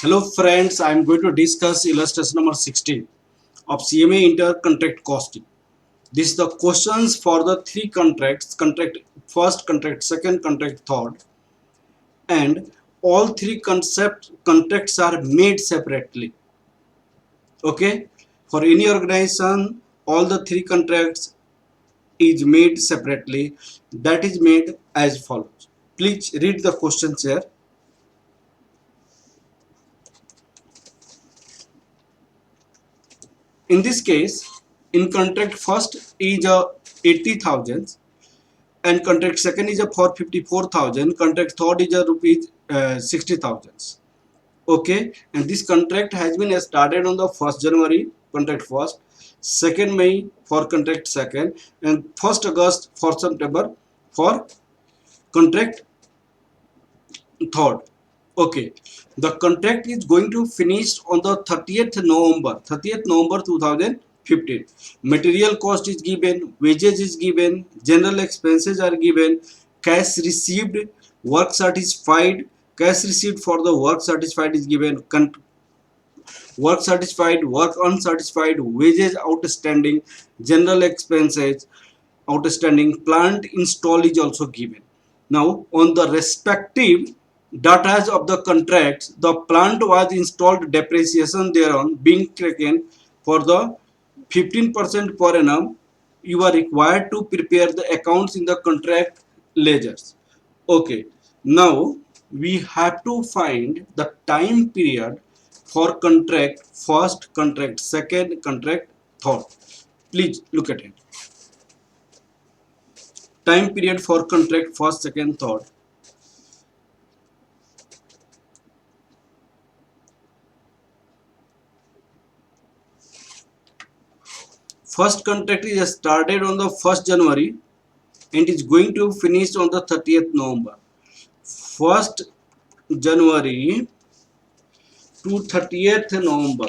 Hello friends, I am going to discuss illustration number 16 of CMA intercontract costing. This is the questions for the three contracts, contract first, contract second, contract third, and all three contracts are made separately. Okay, for any organization, all the three contracts is made separately. That is made as follows. Please read the questions here. In this case, in contract first is 80,000 and contract second is a for 54,000, contract third is a rupees 60,000. Okay, and this contract has been started on the 1st January contract first, 2nd May for contract second, and 1st August for September for contract third. Okay, the contract is going to finish on the 30th November 2015. Material cost is given, wages is given, general expenses are given, cash received, work satisfied, cash received for the work satisfied is given, work satisfied, work unsatisfied, wages outstanding, general expenses outstanding, plant install is also given. Now on the respective data of the contracts, the plant was installed, depreciation thereon being taken for the 15% per annum. You are required to prepare the accounts in the contract ledgers. Okay, now we have to find the time period for contract first, contract second, contract third. Please look at it. Time period for contract first, second, third. First contract is started on the 1st January and is going to finish on the 30th November. 1st January to 30th November.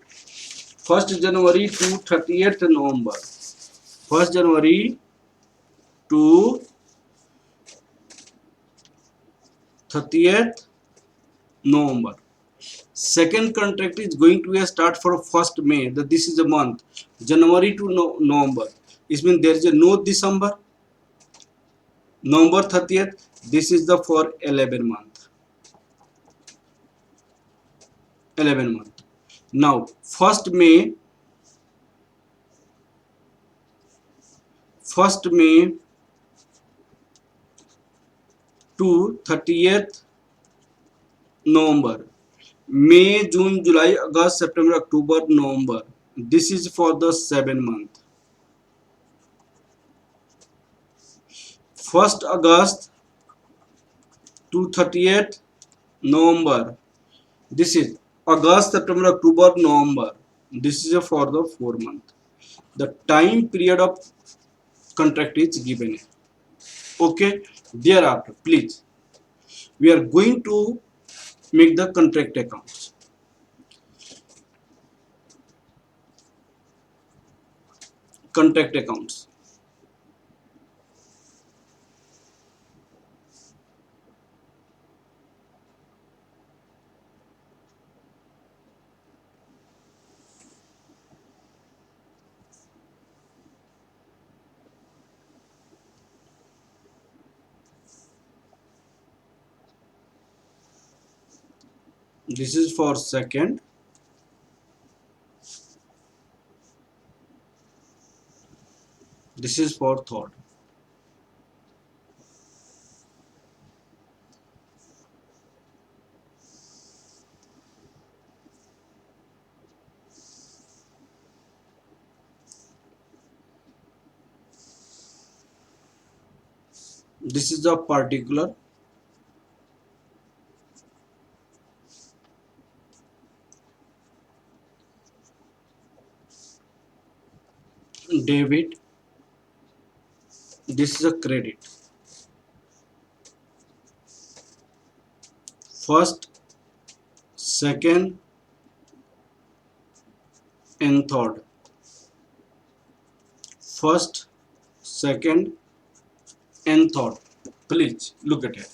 1st January to 30th November. 1st January to 30th November. Second contract is going to start for 1st May. That this is a month. January to November. It means there is a no December. November 30th. This is the for 11 month. 11 month. Now 1st May. 1st May to 30th November. May, June, July, August, September, October, November. This is for the 7 month. 1st August to 30th November. This is August, September, October, November. This is for the 4 month. The time period of contract is given. Okay. Thereafter, please, we are going to make the contract accounts. Contract accounts. This is for second. This is for third. This is the particular. Debit. This is a credit. First, second, and third. First, second, and third. Please look at it.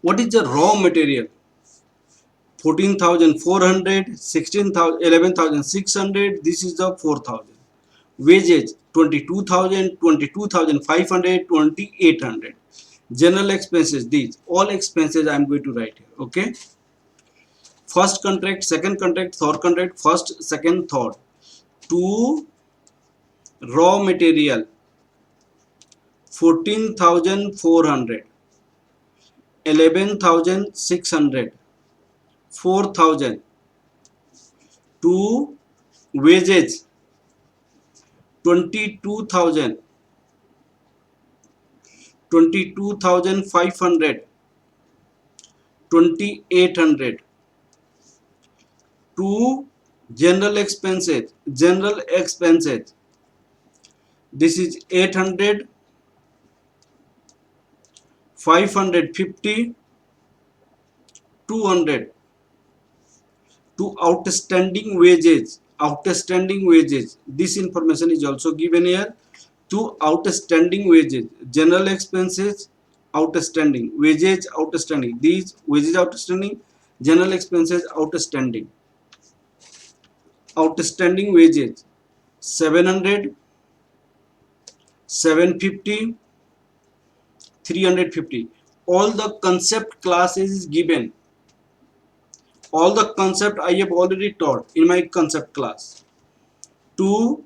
What is the raw material? 14,400, 16,000, 11,600. This is the 4,000. Wages 22,000, 22,500, 2,800. General expenses, these all expenses I am going to write here. Okay. First contract, second contract, third contract, first, second, third. To raw material 14,400, 11,600, 4,000. To wages 22,000, 22,500, 2,800. To general expenses, this is 800, 550, 200. To outstanding wages, this information is also given here. To outstanding wages, general expenses outstanding, wages outstanding, these wages outstanding, general expenses outstanding. Outstanding wages 700, 750, 350. All the concept classes is given. All the concept I have already taught in my concept class. To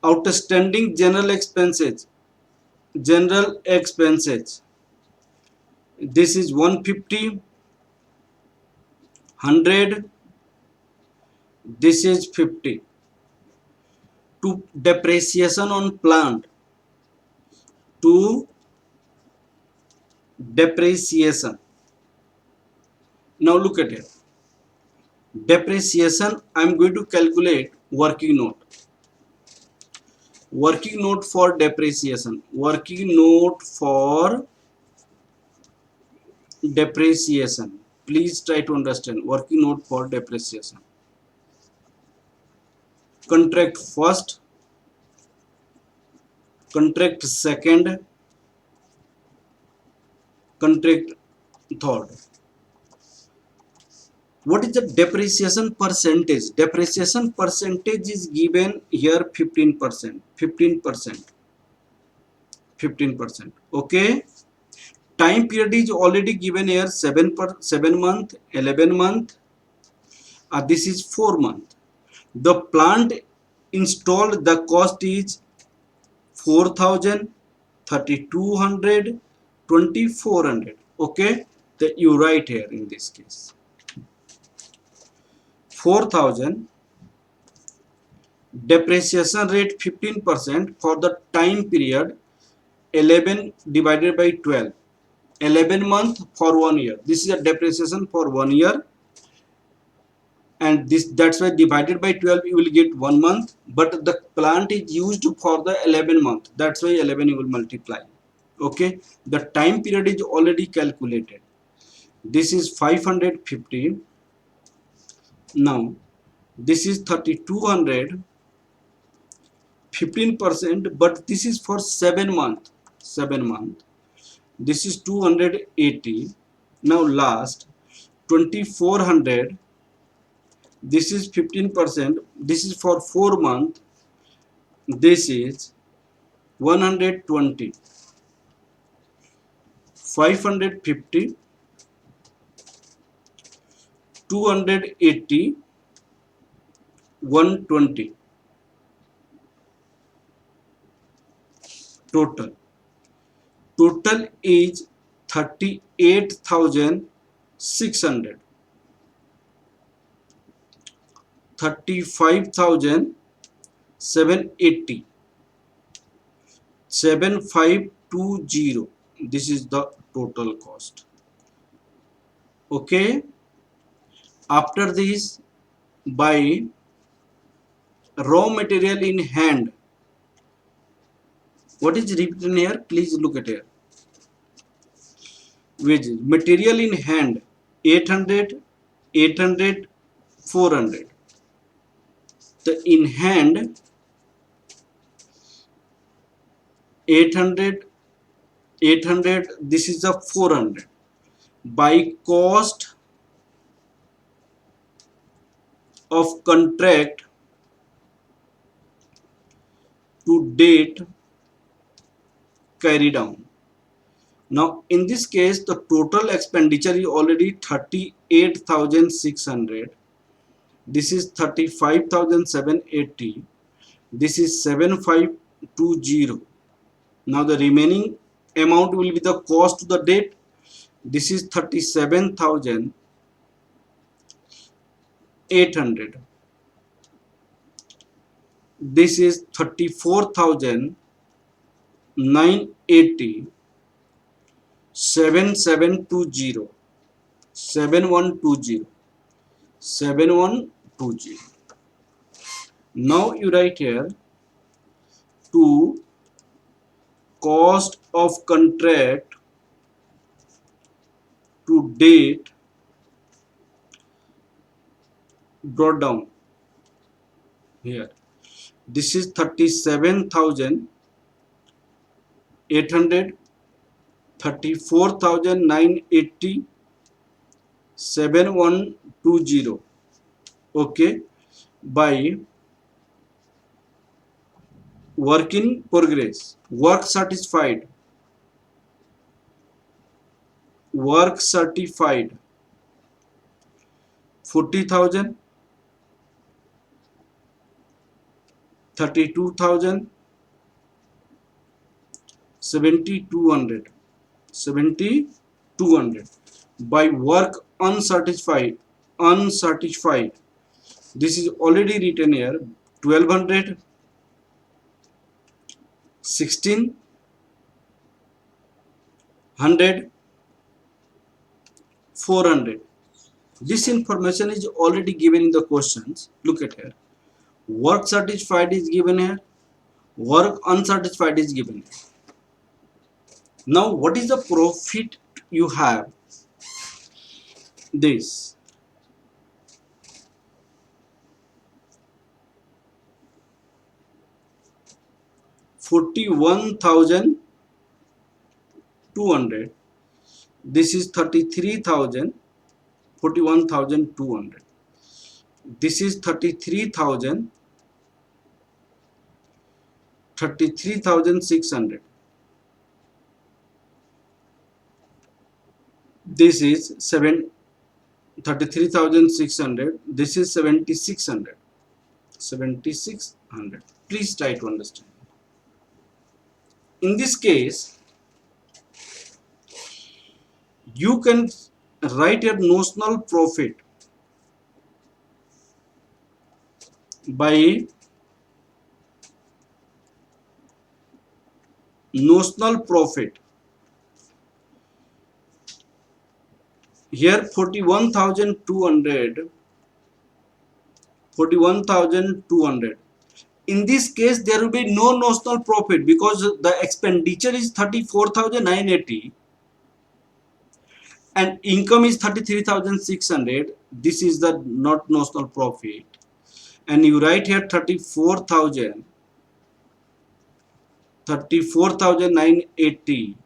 outstanding general expenses, this is 150, 100, this is 50. To depreciation on plant, to depreciation. Now look at it. Depreciation, I am going to calculate working note. Working note for depreciation. Working note for depreciation. Please try to understand. Working note for depreciation. Contract first, contract second, contract third. What is the depreciation percentage? Depreciation percentage is given here 15%. 15%. Okay. Time period is already given here 7 month, 11 month. This is 4 month. The plant installed, the cost is 4,000, 3,200, 2,400. Okay, that you write here in this case. 4,000 depreciation rate 15% for the time period 11 divided by 12. 11 month for 1 year. This is a depreciation for 1 year, and that's why divided by 12 you will get 1 month, but the plant is used for the 11 month, that's why 11 you will multiply. Okay, the time period is already calculated. This is 550. Now this is 3,200, 15%, but this is for 7 month. This is 280. Now last 2,400. This is 15%. This is for 4 month. This is 120. 550, 280, 120. Total is 38,600. 35,780. 7,520. This is the total cost. Okay. After this, by raw material in hand. What is written here? Please look at here. Wages. Material in hand 800, 800, 400. The in hand 800, 800. This is the 400. by cost of contract to date carried down. Now in this case the total expenditure is already 38,600. This is 35,780. This is 7520. Now the remaining amount will be the cost to the date. This is 37,800. This is 34,980. 7720. 7120. 7120. Now you write here to cost of contract to date brought down here. This is 37,800, 34,980, 7120. Okay, by work in progress, work certified 40,000, 32,000, 7,200. By work uncertified, this is already written here, 1,200, 1,600, 400. This information is already given in the questions. Look at here. Work certified is given here. Work uncertified is given here. Now what is the profit you have? This 41,200. This is 33,000. 41,200. This is 33,000. 33,600. This is 33,600. This is 7,600. 7,600. Please try to understand. In this case, you can write your notional profit by notional profit. Here 41,200. 41,200. In this case, there will be no notional profit because the expenditure is 34,980 and income is 33,600. This is the not notional profit, and you write here 34,980.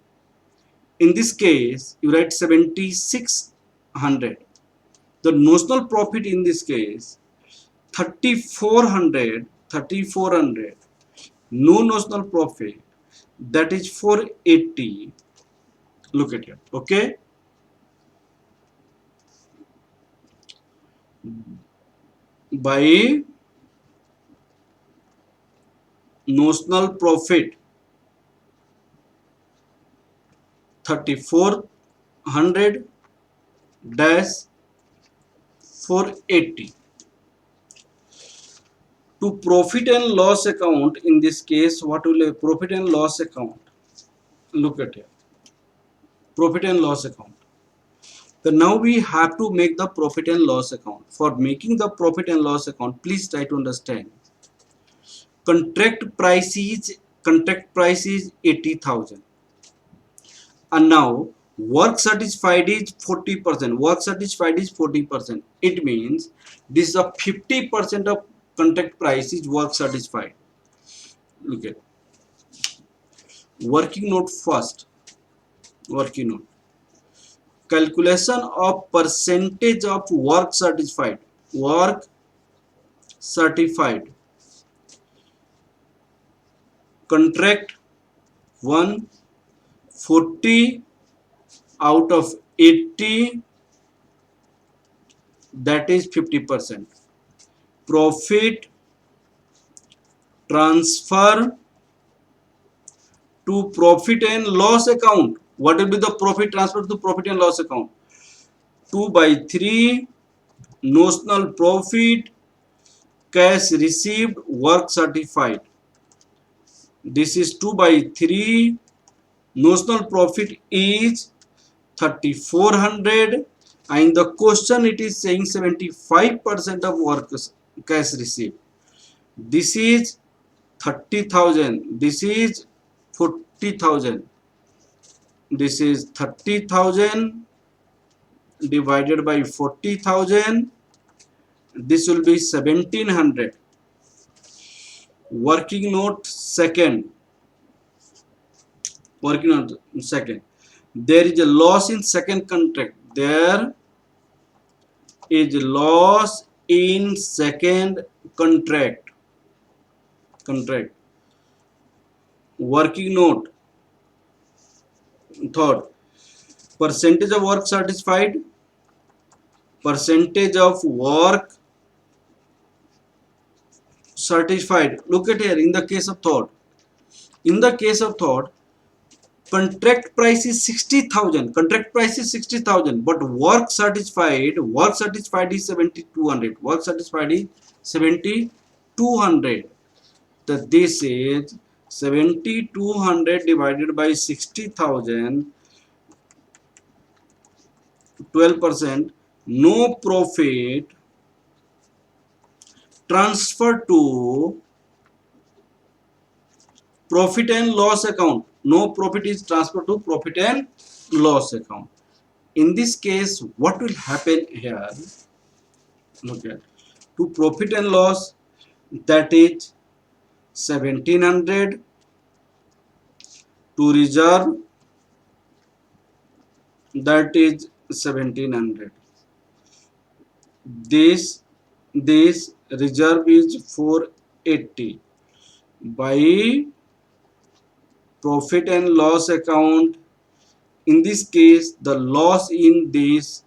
In this case, you write 7,600. The notional profit in this case 3,400. No notional profit, that is 480. Look at here. Okay, by notional profit 3,400 dash 480 to profit and loss account. In this case, what will a profit and loss account? Look at here, profit and loss account. So now we have to make the profit and loss account. For making the profit and loss account, please try to understand. Contract price is 80,000, and now work certified is 40%. Work certified is 40%. It means this is a 50% of contract price is work certified. Look at working note first. Working note. calculation of percentage of work certified contract 1, 40 out of 80, that is 50%. Profit transfer to profit and loss account. What will be the profit transfer to profit and loss account? 2 by 3 notional profit, cash received, work certified. This is 2 by 3. Notional profit is 3400, and the question it is saying 75% of work cash received. This is 30,000. This is 40,000. This is 30,000 divided by 40,000. This will be 1700. Working note second. Working note second. There is a loss in second contract. There is loss in second contract. Working note third. Percentage of work satisfied. Percentage of work certified. Look at here in the case of third. In the case of third, contract price is 60,000. Contract price is 60,000, but work satisfied is 7,200. Work satisfied is 7,200. That this is 7,200 divided by 60,000, 12%. No profit transfer to profit and loss account. No profit is transferred to profit and loss account. In this case, what will happen here? Look at to profit and loss, that is 1,700, to reserve, that is 1,700. This reserve is 480 by profit and loss account. In this case, the loss in this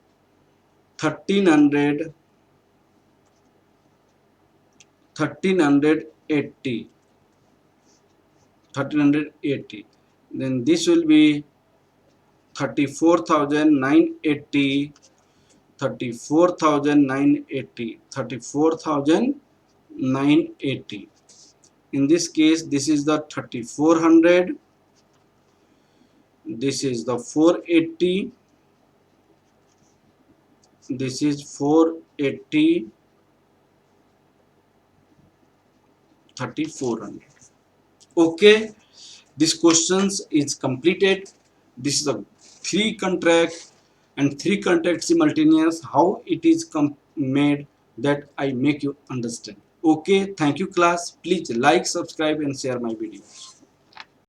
1,380. Then this will be 34,980. 34,980. In this case, this is the 3,400. This is the 480. This is 480. 3,400. Okay, this questions is completed. This is a 3 contract and 3 contract simultaneous. How it is made, that I make you understand. Okay, thank you class. Please like, subscribe and share my videos.